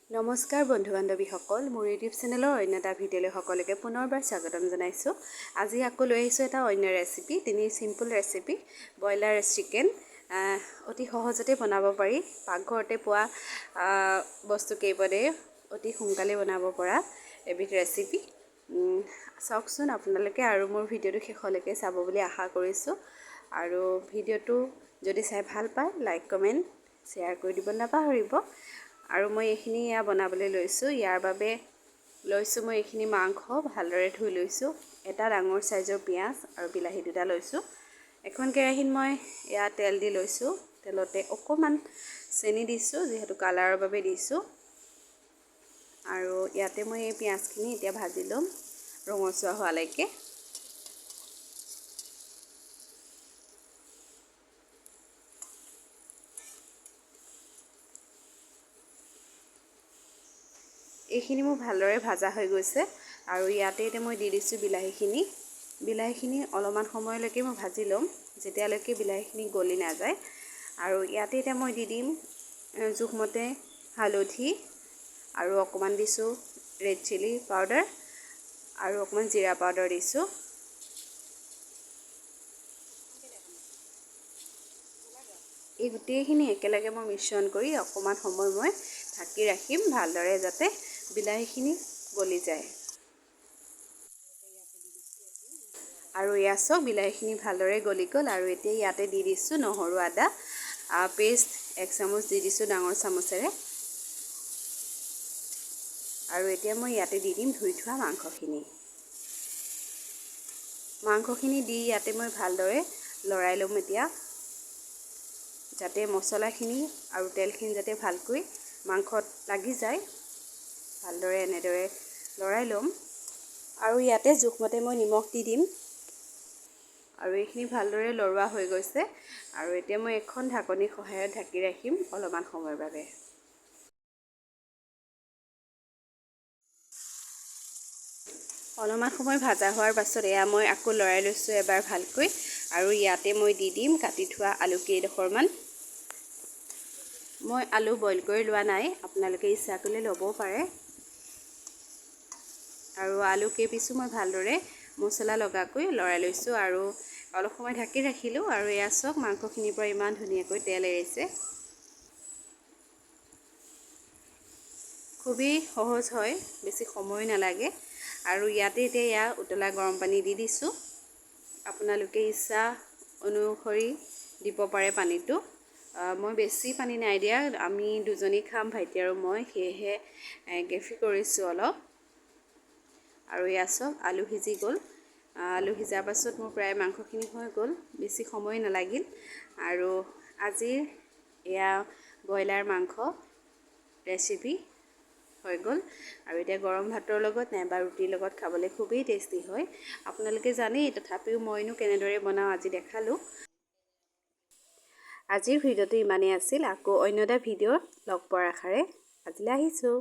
নমস্কাৰ বন্ধু বান্ধৱীসকল, মোৰ ইউটিউব চেনেলৰ অন্য এটা ভিডিঅ'লৈ সকলোকে পুনৰবাৰ স্বাগতম জনাইছোঁ। আজি আকৌ লৈ আহিছোঁ এটা অন্য recipe, simple recipe, broiler chicken. অতি সহজতে বনাব পাৰি, পাকঘৰতে পোৱা বস্তু কেইপদে অতি সোনকালে বনাব পৰা এবিধ ৰেচিপি। চাওকচোন আপোনালোকে, আৰু মোৰ ভিডিঅ'টো শেষলৈকে চাব বুলি আশা কৰিছোঁ। আৰু ভিডিঅ'টো যদি চাই ভাল পায়, লাইক কমেণ্ট শ্বেয়াৰ কৰি দিব নাপাহৰিব। আৰু মই এইখিনি বনাবলৈ লৈছোঁ। ইয়াৰ বাবে লৈছোঁ মই এইখিনি মাংস ভালদৰে ধুই লৈছোঁ। এটা ডাঙৰ চাইজৰ পিঁয়াজ আৰু বিলাহী দুটা লৈছোঁ। এখন কেৰাহীত মই তেল দি লৈছোঁ। তেলতে অকণমান চেনি দিছোঁ, যিহেতু কালাৰৰ বাবে দিছোঁ। আৰু ইয়াতে মই এই পিঁয়াজখিনি এতিয়া ভাজি ল'ম ৰঙচুৱা হোৱালৈকে। এইখিনি মোৰ ভালদৰে ভাজা হৈ গৈছে। আৰু ইয়াতে এতিয়া মই দি দিছোঁ বিলাহীখিনি অলপমান সময়লৈকে মই ভাজি ল'ম, যেতিয়ালৈকে বিলাহীখিনি গলি নাযায়। আৰু ইয়াতে এতিয়া মই দি দিম জোখমতে হালধি, আৰু অকণমান দিছোঁ ৰেড চিলি পাউডাৰ, আৰু অকণমান জিৰা পাউডাৰ দিছোঁ। এই গোটেইখিনি একেলগে মই মিশ্ৰণ কৰি অকণমান সময় মই ঢাকি ৰাখিম, ভালদৰে যাতে বিলাহীখিনি গলি যায়। আৰু ইয়াত চাওক, বিলাহীখিনি ভালদৰে গলি গ'ল। আৰু এতিয়া ইয়াতে দি দিছোঁ নহৰু আদা পেষ্ট 1 চামুচ দি দিছোঁ ডাঙৰ চামুচেৰে। আৰু এতিয়া মই ইয়াতে দি দিম ধুই থোৱা মাংসখিনি দি ইয়াতে মই ভালদৰে লৰাই ল'ম এতিয়া, যাতে মছলাখিনি আৰু তেলখিনি যাতে ভালকৈ মাংসত লাগি যায়। ভালদৰে এনেদৰে লৰাই ল'ম। আৰু ইয়াতে জোখমতে মই নিমখ দি দিম। আৰু এইখিনি ভালদৰে লৰোৱা হৈ গৈছে। আৰু এতিয়া মই এখন ঢাকনিৰ সহায়ত ঢাকি ৰাখিম অলপমান সময়ৰ বাবে। অলপমান সময় ভাজা হোৱাৰ পাছত এয়া মই আকৌ লৰাই লৈছোঁ এবাৰ ভালকৈ। আৰু ইয়াতে মই দি দিম কাটি থোৱা আলু কেইডোখৰমান। মই আলু বইল কৰি লোৱা নাই, আপোনালোকে ইচ্ছা কৰিলে ল'বও পাৰে। আৰু আলু কেইপিচো মই ভালদৰে মছলা লগাকৈ লৰাই লৈছোঁ। আৰু অলপ সময় ঢাকি ৰাখিলোঁ। আৰু এয়া চাওক, মাংসখিনিৰ পৰা ইমান ধুনীয়াকৈ তেল এৰিছে। খুবেই সহজ হয়, বেছি সময় নালাগে। আৰু ইয়াতে এতিয়া উতলা গৰম পানী দি দিছোঁ। আপোনালোকে ইচ্ছা অনুসৰি দিব পাৰে পানীটো। মই বেছি পানী নাই দিয়া, আমি দুজনী খাম, ভাইটি আৰু মই, সেয়েহে গ্ৰেভি কৰিছোঁ অলপ। আৰু এয়া চাওক, আলু সিজি গ'ল। আলু সিজাৰ পাছত মোৰ প্ৰায় মাংসখিনি হৈ গ'ল, বেছি সময় নালাগিল। আৰু আজিৰ এয়া ব্ৰইলাৰ মাংস ৰেচিপি হৈ গ'ল। আৰু এতিয়া গৰম ভাতৰ লগত নাইবা ৰুটিৰ লগত খাবলৈ খুবেই টেষ্টি হয়। আপোনালোকে জানেই, তথাপিও মইনো কেনেদৰে বনাওঁ আজি দেখালোঁ। আজিৰ ভিডিঅ'টো ইমানেই আছিল। আকৌ অন্য এটা ভিডিঅ'ত লগ পোৱাৰ আশাৰে আজিলৈ আহিছোঁ।